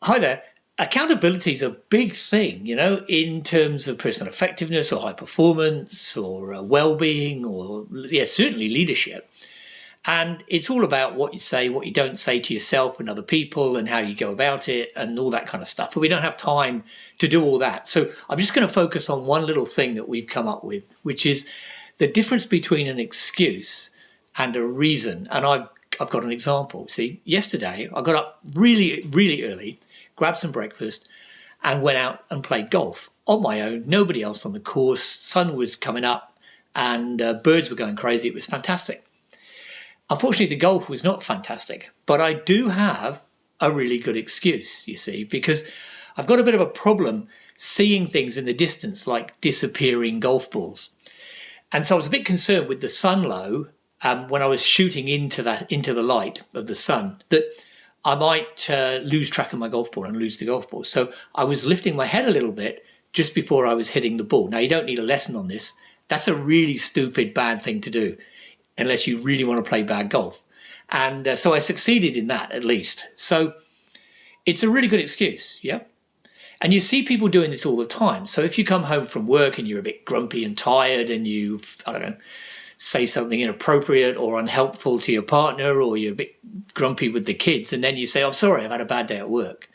Hi there. Accountability is a big thing, in terms of personal effectiveness or high performance or well-being or, yeah, certainly leadership. And it's all about what you say, what you don't say to yourself and other people and how you go about it and all that kind of stuff. But we don't have time to do all that. So I'm just going to focus on one little thing that we've come up with, which is the difference between an excuse and a reason. And I've got an example. See, yesterday I got up really, really early, grabbed some breakfast, and went out and played golf on my own. Nobody else on the course. Sun was coming up, and birds were going crazy. It was fantastic. Unfortunately, the golf was not fantastic, but I do have a really good excuse, you see, because I've got a bit of a problem seeing things in the distance like disappearing golf balls. And so I was a bit concerned with the sun low when I was shooting into the light of the sun that I might lose track of my golf ball and lose the golf ball. So I was lifting my head a little bit just before I was hitting the ball. Now, you don't need a lesson on this. That's a really stupid, bad thing to do unless you really want to play bad golf. And so I succeeded in that at least. So it's a really good excuse, yeah? And you see people doing this all the time. So if you come home from work and you're a bit grumpy and tired and you, I don't know, say something inappropriate or unhelpful to your partner, or you're a bit grumpy with the kids, and then you say, I'm sorry, I've had a bad day at work.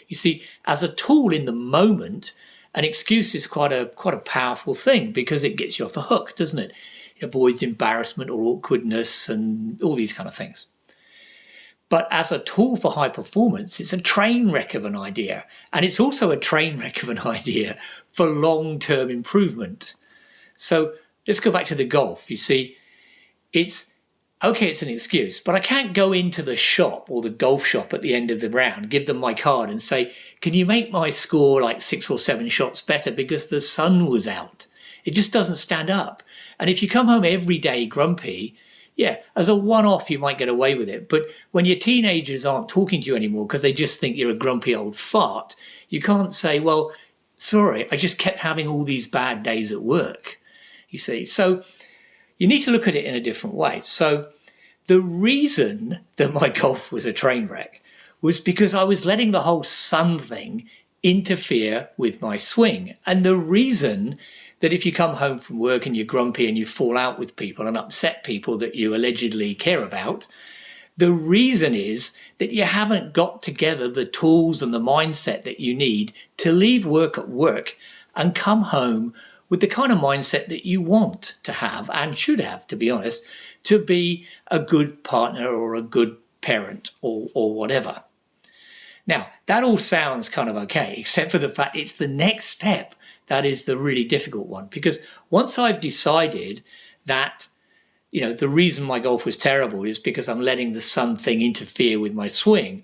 You see, as a tool in the moment, an excuse is quite a powerful thing because it gets you off the hook, doesn't it? It avoids embarrassment or awkwardness and all these kind of things. But as a tool for high performance, it's a train wreck of an idea. And it's also a train wreck of an idea for long-term improvement. So let's go back to the golf. You see, it's an excuse, but I can't go into the shop or the golf shop at the end of the round, give them my card and say, can you make my score like 6 or 7 shots better because the sun was out? It just doesn't stand up. And if you come home every day grumpy, yeah, as a one-off, you might get away with it. But when your teenagers aren't talking to you anymore because they just think you're a grumpy old fart, you can't say, well, sorry, I just kept having all these bad days at work, you see. So you need to look at it in a different way. So the reason that my golf was a train wreck was because I was letting the whole sun thing interfere with my swing. And the reason that if you come home from work and you're grumpy and you fall out with people and upset people that you allegedly care about, the reason is that you haven't got together the tools and the mindset that you need to leave work at work and come home with the kind of mindset that you want to have and should have, to be honest, to be a good partner or a good parent or whatever. Now, that all sounds kind of okay, except for the fact it's the next step that is the really difficult one. Because once I've decided that, the reason my golf was terrible is because I'm letting the sun thing interfere with my swing,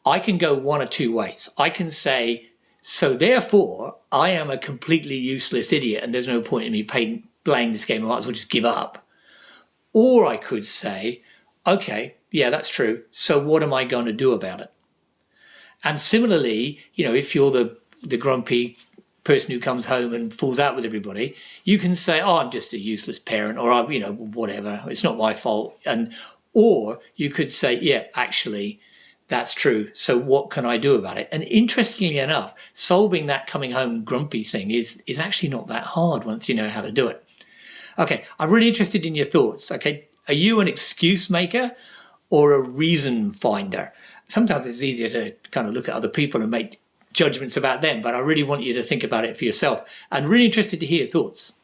I can go one or two ways. I can say, so therefore, I am a completely useless idiot and there's no point in me playing this game. I might as well just give up. Or I could say, okay, yeah, that's true. So what am I going to do about it? And similarly, if you're the grumpy person who comes home and falls out with everybody, you can say, oh, I'm just a useless parent, or whatever, it's not my fault. Or you could say, yeah, actually, that's true. So what can I do about it? And interestingly enough, solving that coming home grumpy thing is actually not that hard once you know how to do it. Okay, I'm really interested in your thoughts. Okay, are you an excuse maker or a reason finder? Sometimes it's easier to kind of look at other people and make judgments about them, but I really want you to think about it for yourself and really interested to hear your thoughts.